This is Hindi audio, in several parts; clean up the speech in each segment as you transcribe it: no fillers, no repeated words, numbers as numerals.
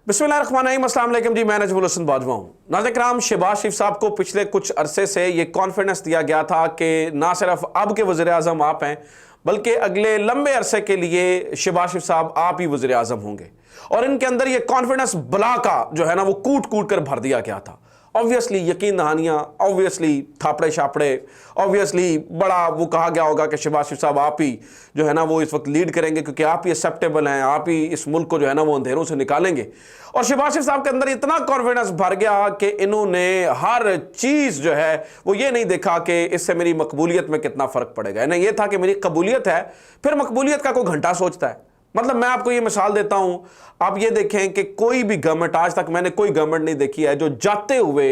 बिस्मिल्लाहिर्रहमानिर्रहीम, अस्सलाम वालेकुम जी। मैं नजमुल हसन बाजवा हूँ। नाज़रीन किराम, शहबाज शरीफ साहब को पिछले कुछ अरसे से ये कॉन्फिडेंस दिया गया था कि ना सिर्फ अब के वज़ीर आज़म आप हैं बल्कि अगले लंबे अरसे के लिए शहबाज शरीफ साहब आप ही वज़ीर आज़म होंगे। और इनके अंदर ये कॉन्फिडेंस बला का जो है ना वो कूट कूट कर भर दिया गया था। ऑब्वियसली यकीन दहानियाँ, ऑब्वियसली थापड़े शापड़े, ऑब्वियसली बड़ा वो कहा गया होगा कि शहबाज शरीफ साहब आप ही जो है ना वो इस वक्त लीड करेंगे क्योंकि आप ही एक्सेप्टेबल हैं, आप ही इस मुल्क को जो है ना वो अंधेरों से निकालेंगे। और शहबाज शरीफ साहब के अंदर इतना कॉन्फिडेंस भर गया कि इन्होंने हर चीज़ जो है वो ये नहीं देखा कि इससे मेरी मकबूलियत में कितना फ़र्क पड़ेगा। इन्हें यह था कि मेरी कबूलियत है, फिर मकबूलियत का कोई घंटा सोचता है। मतलब मैं आपको ये मिसाल देता हूं, आप ये देखें कि कोई भी गवर्नमेंट, आज तक मैंने कोई गवर्नमेंट नहीं देखी है जो जाते हुए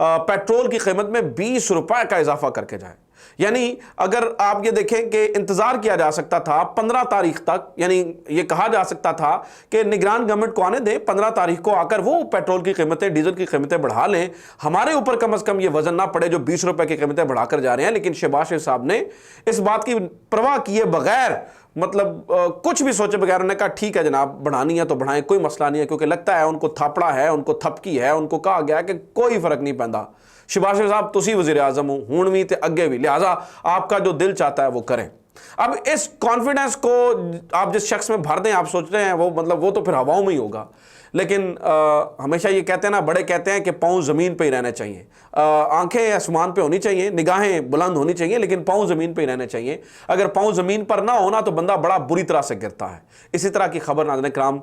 पेट्रोल की कीमत में 20 रुपए का इजाफा करके जाए। यानी अगर आप ये देखें कि इंतजार किया जा सकता था 15 तारीख तक, यानी ये कहा जा सकता था कि निगरान गवर्नमेंट को आने दें, 15 तारीख को आकर वो पेट्रोल की कीमतें, डीजल की कीमतें बढ़ा लें, हमारे ऊपर कम से कम ये वजन ना पड़े जो 20 रुपए की कीमतें बढ़ाकर जा रहे हैं। लेकिन शहबाज शरीफ साहब ने इस बात की परवाह किए बगैर, मतलब कुछ भी सोचे बगैर उन्होंने कहा ठीक है जनाब, बढ़ानी है तो बढ़ाएं, कोई मसला नहीं है, क्योंकि लगता है उनको थापड़ा है, उनको थपकी है, उनको कहा गया कि कोई फर्क नहीं पैंदा, शहबाज शरीफ साहब तुसी वज़ीर आज़म हो, हुण भी ते अगे भी, लिहाजा आपका जो दिल चाहता है वो करें। अब इस कॉन्फिडेंस को आप जिस शख्स में भर दें, आप सोच रहे हैं वो मतलब वो तो फिर हवाओं में ही होगा। लेकिन हमेशा ये कहते हैं ना, बड़े कहते हैं कि पाँव ज़मीन पे ही रहने चाहिए, आंखें आसमान पे होनी चाहिए, निगाहें बुलंद होनी चाहिए, लेकिन पाँव ज़मीन पे ही रहने चाहिए। अगर पाँव ज़मीन पर ना होना तो बंदा बड़ा बुरी तरह से गिरता है। इसी तरह की खबर नाज़रीन किराम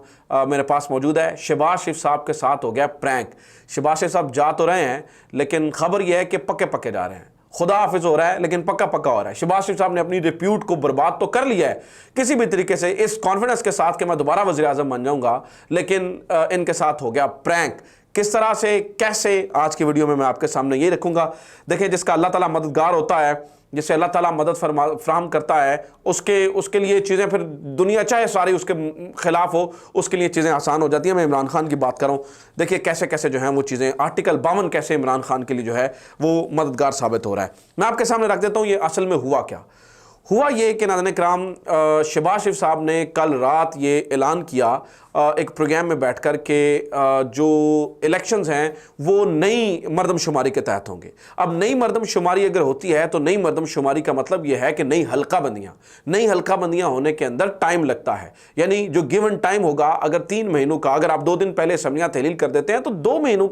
मेरे पास मौजूद है। शहबाज शरीफ साहब के साथ हो गया प्रैंक। शहबाज शरीफ साहब जा तो रहे हैं लेकिन खबर यह है कि पक्के पक्के जा रहे हैं। खुदा हाफिज हो रहा है लेकिन पक्का पक्का हो रहा है। शहबाज शरीफ साहब ने अपनी रिप्यूट को बर्बाद तो कर लिया है किसी भी तरीके से, इस कॉन्फिडेंस के साथ कि मैं दोबारा वज़ीर आज़म बन जाऊंगा, लेकिन इनके साथ हो गया प्रैंक। किस तरह से, कैसे, आज की वीडियो में मैं आपके सामने ये रखूंगा। देखिए, जिसका अल्लाह ताला मददगार होता है, जिससे अल्लाह ताला मदद फराहम करता है, उसके लिए चीज़ें, फिर दुनिया चाहे सारी उसके खिलाफ हो, उसके लिए चीज़ें आसान हो जाती हैं। मैं इमरान खान की बात कर रहा हूँ। देखिए कैसे कैसे जो है वो चीज़ें, आर्टिकल 52 कैसे इमरान खान के लिए जो है वो मददगार साबित हो रहा है। मैं आपके सामने रख देता हूँ ये असल में हुआ क्या। हुआ ये कि नाज़रीन किराम, शहबाज शरीफ साहब ने कल रात ये ऐलान किया एक प्रोग्राम में बैठकर के जो इलेक्शंस हैं वो नई मरदमशुमारी के तहत होंगे। अब नई मरदमशुमारी अगर होती है तो नई मरदमशुमारी का मतलब ये है कि नई हल्का बंदियाँ होने के अंदर टाइम लगता है। यानी जो गिवन टाइम होगा, अगर 3 महीनों का, अगर आप 2 दिन पहले असम्बलियाँ तहलील कर देते हैं तो 3 महीनों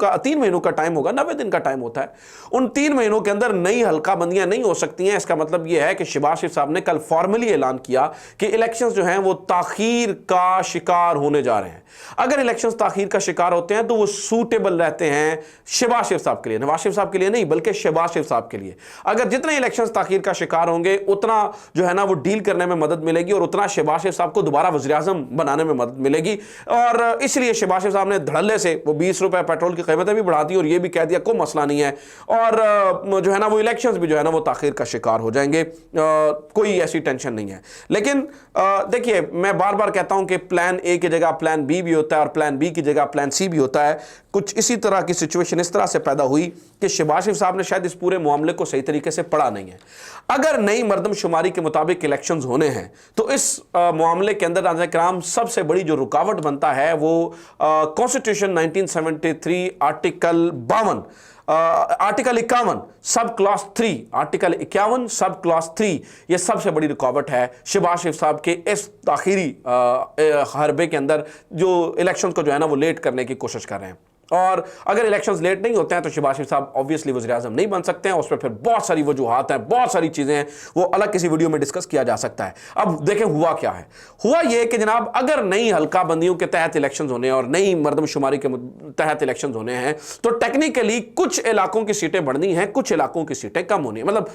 का टाइम होगा, 90 दिन का टाइम होता है। उन 3 महीनों के अंदर नई हल्का बंदियाँ नहीं हो सकती हैं। इसका मतलब यह है कि शहबाज शरीफ साहब ने कल फॉर्मली ऐलान किया कि इलेक्शंस जो हैं वो ताखीर का शिकार होने जा रहे हैं। अगर इलेक्शंस ताखीर का शिकार होते हैं तो वो सूटेबल रहते हैं शहबाज शरीफ साहब के लिए, नवाज शरीफ साहब के लिए नहीं बल्कि शहबाज शरीफ साहब के लिए। अगर जितने इलेक्शंस ताखीर का शिकार होंगे उतना जो है ना वो डील करने में मदद मिलेगी और उतना शहबाज शरीफ साहब को दोबारा वज़ीर आज़म बनाने में मदद मिलेगी। और इसलिए शहबाज शरीफ साहब ने धड़ल्ले से वो 20 रुपए पेट्रोल की कीमतें भी बढ़ा दी और ये भी कह दिया कोई मसला नहीं है, और जो है ना वो इलेक्शंस भी जो है ना वो ताखीर का शिकार हो जाएंगे, कोई ऐसी टेंशन नहीं है। लेकिन देखिए, मैं बार बार कहता हूं कि प्लान ए की जगह प्लान बी भी होता है और प्लान बी की जगह प्लान सी भी होता है। कुछ इसी तरह की सिचुएशन इस तरह से पैदा हुई कि शहबाज शरीफ साहब ने शायद इस पूरे मामले को सही तरीके से पढ़ा नहीं है। अगर नई मरदमशुमारी के मुताबिक इलेक्शंस होने हैं तो इस मामले के अंदर नाज़रीन किराम सबसे बड़ी जो रुकावट बनता है वो constitution 1973 article 52, article 51 sub clause 3, article 51 sub clause 3, ये सबसे बड़ी रुकावट है शहबाज शरीफ साहब के इस ताखीरी हरबे के अंदर जो इलेक्शन को जो है ना वो लेट करने की कोशिश कर रहे हैं। और अगर इलेक्शंस लेट नहीं होते हैं तो शहबाज शरीफ साहब ऑब्वियसली वज़ीर आज़म नहीं बन सकते हैं। उस पर फिर बहुत सारी वजूहात हैं, बहुत सारी चीज़ें हैं, वो अलग किसी वीडियो में डिस्कस किया जा सकता है। अब देखें हुआ क्या है। हुआ ये कि जनाब, अगर नई हल्का बंदियों के तहत इलेक्शंस होने और नई मरदमशुमारी के तहत इलेक्शंस होने हैं तो टेक्निकली कुछ इलाकों की सीटें बढ़नी हैं, कुछ इलाकों की सीटें कम होनी है। मतलब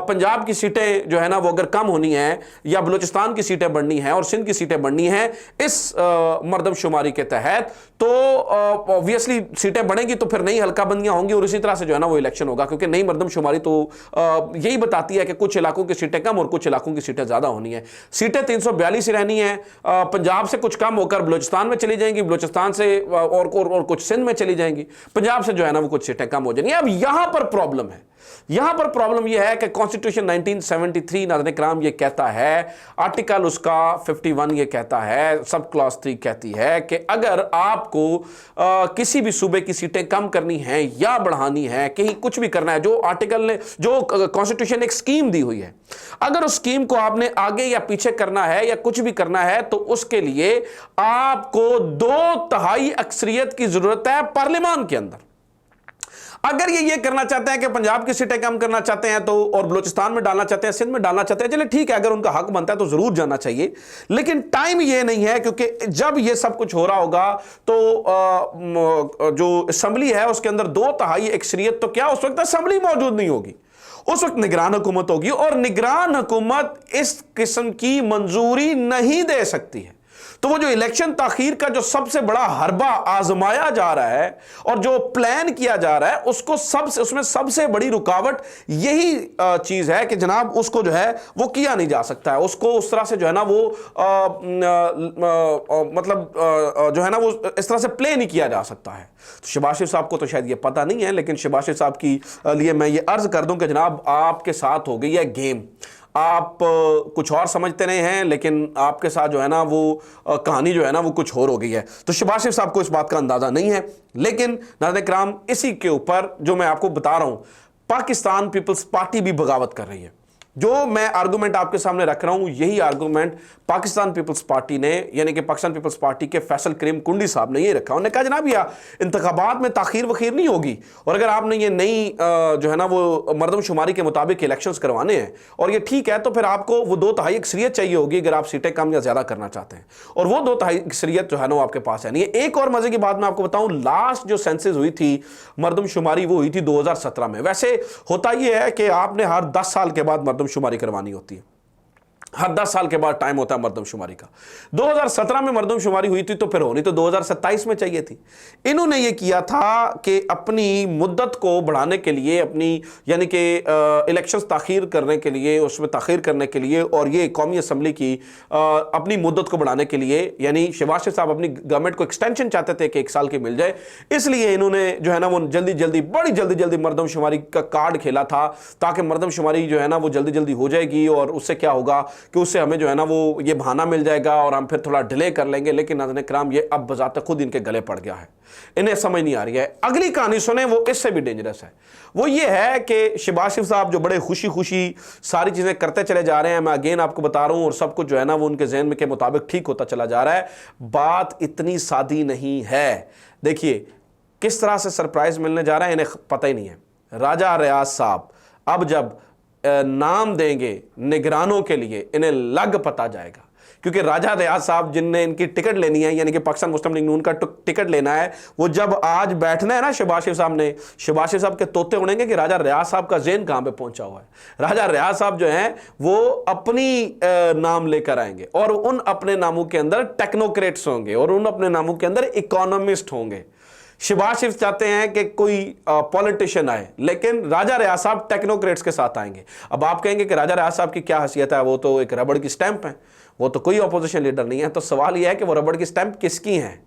पंजाब की सीटें जो है ना वो अगर कम होनी है या बलूचिस्तान की सीटें बढ़नी है और सिंध की सीटें बढ़नी है इस मरदमशुमारी के तहत, तो ऑब्वियसली सीटें बढ़ेंगी तो फिर नई हल्का बंदियां होंगी और इसी तरह से जो है ना वो इलेक्शन होगा, क्योंकि नई मरदमशुमारी तो यही बताती है कि कुछ इलाकों की सीटें कम और कुछ इलाकों की सीटें ज्यादा होनी है। सीटें 342 रहनी है, पंजाब से कुछ कम होकर बलूचिस्तान में चली जाएंगी, बलूचिस्तान से और कुछ सिंध में चली जाएंगी, पंजाब से जो है ना वो कुछ सीटें कम हो जाएंगी। अब यहां पर प्रॉब्लम है। यहां पर प्रॉब्लम यह है कि कॉन्स्टिट्यूशन 1973 नाज़रीन इकराम ये कहता है, आर्टिकल उसका 51 ये कहता है, सब क्लॉज 3 कहती है कि अगर आपको किसी भी सूबे की सीटें कम करनी है या बढ़ानी है, कहीं कुछ भी करना है, जो आर्टिकल ने, जो कॉन्स्टिट्यूशन ने एक स्कीम दी हुई है, अगर उस स्कीम को आपने आगे या पीछे करना है या कुछ भी करना है तो उसके लिए आपको 2/3 अक्सरियत की जरूरत है पार्लियामान के अंदर। अगर ये करना चाहते हैं कि पंजाब की सीटें कम करना चाहते हैं तो, और बलूचिस्तान में डालना चाहते हैं, सिंध में डालना चाहते हैं, चलिए ठीक है, अगर उनका हक बनता है तो जरूर जाना चाहिए, लेकिन टाइम ये नहीं है, क्योंकि जब ये सब कुछ हो रहा होगा तो जो असेंबली है उसके अंदर 2/3 अक्सरियत, तो क्या उस वक्त असेंबली मौजूद नहीं होगी, उस वक्त निगरान हुकूमत होगी, और निगरान हुकूमत इस किस्म की मंजूरी नहीं दे सकती है। तो वो जो इलेक्शन ताखीर का जो सबसे बड़ा हरबा आजमाया जा रहा है और जो प्लान किया जा रहा है, उसमें सबसे बड़ी रुकावट यही चीज है कि जनाब उसको जो है वो किया नहीं जा सकता है, उसको उस तरह से जो है ना वो मतलब जो है ना वो इस तरह से प्ले नहीं किया जा सकता है। तो शहबाज शरीफ साहब को तो शायद ये पता नहीं है, लेकिन शहबाज शरीफ साहब की लिए मैं ये अर्ज कर दूं कि जनाब आपके साथ हो गई है गेम, आप कुछ और समझते रहे हैं, लेकिन आपके साथ जो है ना वो कहानी जो है ना वो कुछ और हो गई है। तो शहबाज शरीफ साहब को इस बात का अंदाजा नहीं है, लेकिन नाज़रीन किराम इसी के ऊपर जो मैं आपको बता रहा हूं, पाकिस्तान पीपल्स पार्टी भी बगावत कर रही है। जो मैं आर्गुमेंट आपके सामने रख रहा हूं, यही आर्गुमेंट पाकिस्तान पीपल्स पार्टी ने, यानी कि पाकिस्तान पीपल्स पार्टी के फैसल करीम कुंडी साहब ने ये रखा। उन्होंने कहा जनाब या इंतखाबात में ताखीर वखीर नहीं होगी, और अगर आपने ये नई जो है ना वो मरदमशुमारी के मुताबिक इलेक्शंस करवाने हैं और ये ठीक है, तो फिर आपको वो 2/3 अक्सरियत चाहिए होगी अगर आप सीटें कम या ज्यादा करना चाहते हैं, और वो 2/3 अक्सरियत जो है ना वो आपके पास है नहीं। एक और मजे की बात मैं आपको बताऊं, लास्ट जो सेंसस हुई थी मरदमशुमारी वो हुई थी 2017 में। वैसे होता यह है कि आपने हर 10 साल के बाद मरदमशुमारी करवानी होती है, हर 10 साल के बाद टाइम होता है मरदमशुमारी का। 2017 में मरदमशुमारी हुई थी, तो फिर होनी तो 2027 में चाहिए थी। इन्होंने ये किया था कि अपनी मुद्दत को बढ़ाने के लिए, अपनी यानी कि इलेक्शंस ताखीर करने के लिए, उसमें ताखीर करने के लिए, और ये कौमी असम्बली की अपनी मुद्दत को बढ़ाने के लिए, यानी शहबाज शरीफ साहब अपनी गवर्नमेंट को एक्सटेंशन चाहते थे कि 1 साल की मिल जाए, इसलिए इन्होंने जो है ना वो बड़ी जल्दी मरदमशुमारी का कार्ड खेला था, ताकि मरदमशुमारी जो है ना वो जल्दी हो जाएगी, और उससे क्या होगा कि उससे हमें जो है ना वो ये बहाना मिल जाएगा और हम फिर थोड़ा डिले कर लेंगे। लेकिन नाज़रीन किराम ये अब बजाते खुद इनके गले पड़ गया है, इन्हें समझ नहीं आ रही है। अगली कहानी सुने, वो इससे भी डेंजरस है। वो ये है कि शहबाज शरीफ साहब जो बड़े खुशी सारी चीजें करते चले जा रहे हैं, मैं अगेन आपको बता रहा हूं, और सब कुछ जो है ना वो उनके ज़हन में के मुताबिक ठीक होता चला जा रहा है। बात इतनी सादी नहीं है। देखिए किस तरह से सरप्राइज मिलने जा रहा है, इन्हें पता ही नहीं है। राजा रियाज साहब अब जब नाम देंगे निगरानों के लिए, इन्हें लग पता जाएगा, क्योंकि राजा रियाज साहब जिनने इनकी टिकट लेनी है, यानी कि पाकिस्तान मुस्लिम लीग नून का टिकट लेना है, वो जब आज बैठना है ना शहबाज शरीफ साहब ने, शहबाज शरीफ साहब के तोते उड़ेंगे कि राजा रियाज साहब का ज़हन कहां पे पहुंचा हुआ है। राजा रियाज साहब जो हैं वो अपनी नाम लेकर आएंगे, और उन अपने नामों के अंदर टेक्नोक्रेट्स होंगे, और उन अपने नामों के अंदर इकोनॉमिस्ट होंगे। शहबाज शरीफ चाहते हैं कि कोई पॉलिटिशियन आए, लेकिन राजा रियाज साहब टेक्नोक्रेट्स के साथ आएंगे। अब आप कहेंगे कि राजा रियाज साहब की क्या हैसियत है, वो तो एक रबड़ की स्टैंप है, वो तो कोई अपोजिशन लीडर नहीं है। तो सवाल यह है कि वो रबड़ की स्टैंप किसकी है?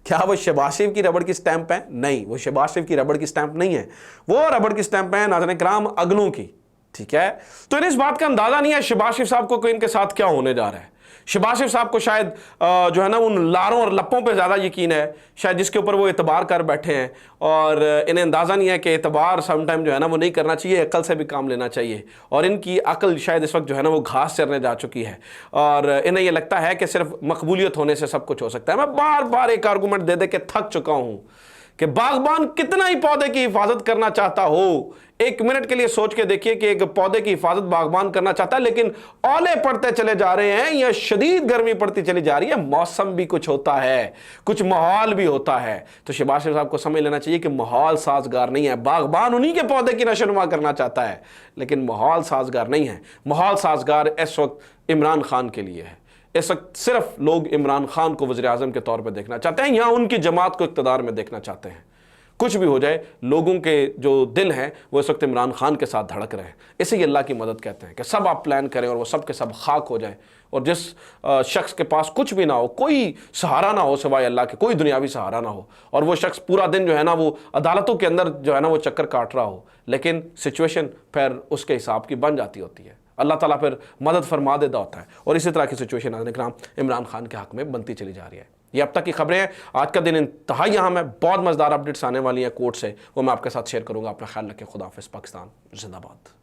क्या वो शहबाज शरीफ की रबड़ की स्टैंप है? नहीं, वो शहबाज शरीफ की रबड़ की स्टैंप नहीं है, वो रबड़ की स्टैंप है नाज़रीन किराम अगलों की। ठीक है, तो इन्हें इस बात का अंदाजा नहीं है शहबाज शरीफ साहब को इनके साथ क्या होने जा रहा है। शहबाज शरीफ साहब को शायद जो है ना उन लारों और लप्पों पे ज़्यादा यकीन है, शायद जिसके ऊपर वो एतबार कर बैठे हैं, और इन्हें अंदाज़ा नहीं है कि एतबार समटाइम जो है ना वो नहीं करना चाहिए, अकल से भी काम लेना चाहिए। और इनकी अकल शायद इस वक्त जो है ना वो घास चरने जा चुकी है, और इन्हें ये लगता है कि सिर्फ मकबूलियत होने से सब कुछ हो सकता है। मैं बार बार एक आर्गूमेंट दे के थक चुका हूँ कि बागबान कितना ही पौधे की हिफाजत करना चाहता हो, 1 मिनट के लिए सोच के देखिए कि एक पौधे की हिफाजत बागबान करना चाहता है, लेकिन ओले पड़ते चले जा रहे हैं या शदीद गर्मी पड़ती चली जा रही है। मौसम भी कुछ होता है, कुछ माहौल भी होता है। तो शहबाज शरीफ साहब को समझ लेना चाहिए कि माहौल साजगार नहीं है। बागबान उन्हीं के पौधे की नशोनुमा करना चाहता है, लेकिन माहौल साजगार नहीं है। माहौल साजगार इस वक्त इमरान खान के लिए है। इस वक्त सिर्फ लोग इमरान खान को वज़ीर आज़म के तौर पर देखना चाहते हैं, या उनकी जमात को इक़्तिदार में देखना चाहते हैं। कुछ भी हो जाए, लोगों के जो दिल हैं वो इस वक्त इमरान खान के साथ धड़क रहे हैं। इसे ही अल्लाह की मदद कहते हैं कि सब आप प्लान करें और वो सब के सब खाक हो जाए, और जिस शख्स के पास कुछ भी ना हो, कोई सहारा ना हो सिवाय अल्लाह के, कोई दुनियावी सहारा ना हो, और वो शख्स पूरा दिन जो है ना वो अदालतों के अंदर जो है ना वो चक्कर काट रहा हो, लेकिन सिचुएशन फिर उसके हिसाब की बन जाती होती है, अल्लाह ताला फिर मदद फरमा देता होता है। और इसी तरह की सिचुएशन नाज़रीन किराम इमरान खान के हक़ में बनती चली जा रही है। ये अब तक की खबरें हैं। आज का दिन इंतहाई अहम है, बहुत मज़ेदार अपडेट्स आने वाली हैं कोर्ट से, वो मैं आपके साथ शेयर करूँगा। अपना ख्याल रखें। खुदा हाफ़िज़। पाकिस्तान जिंदाबाद।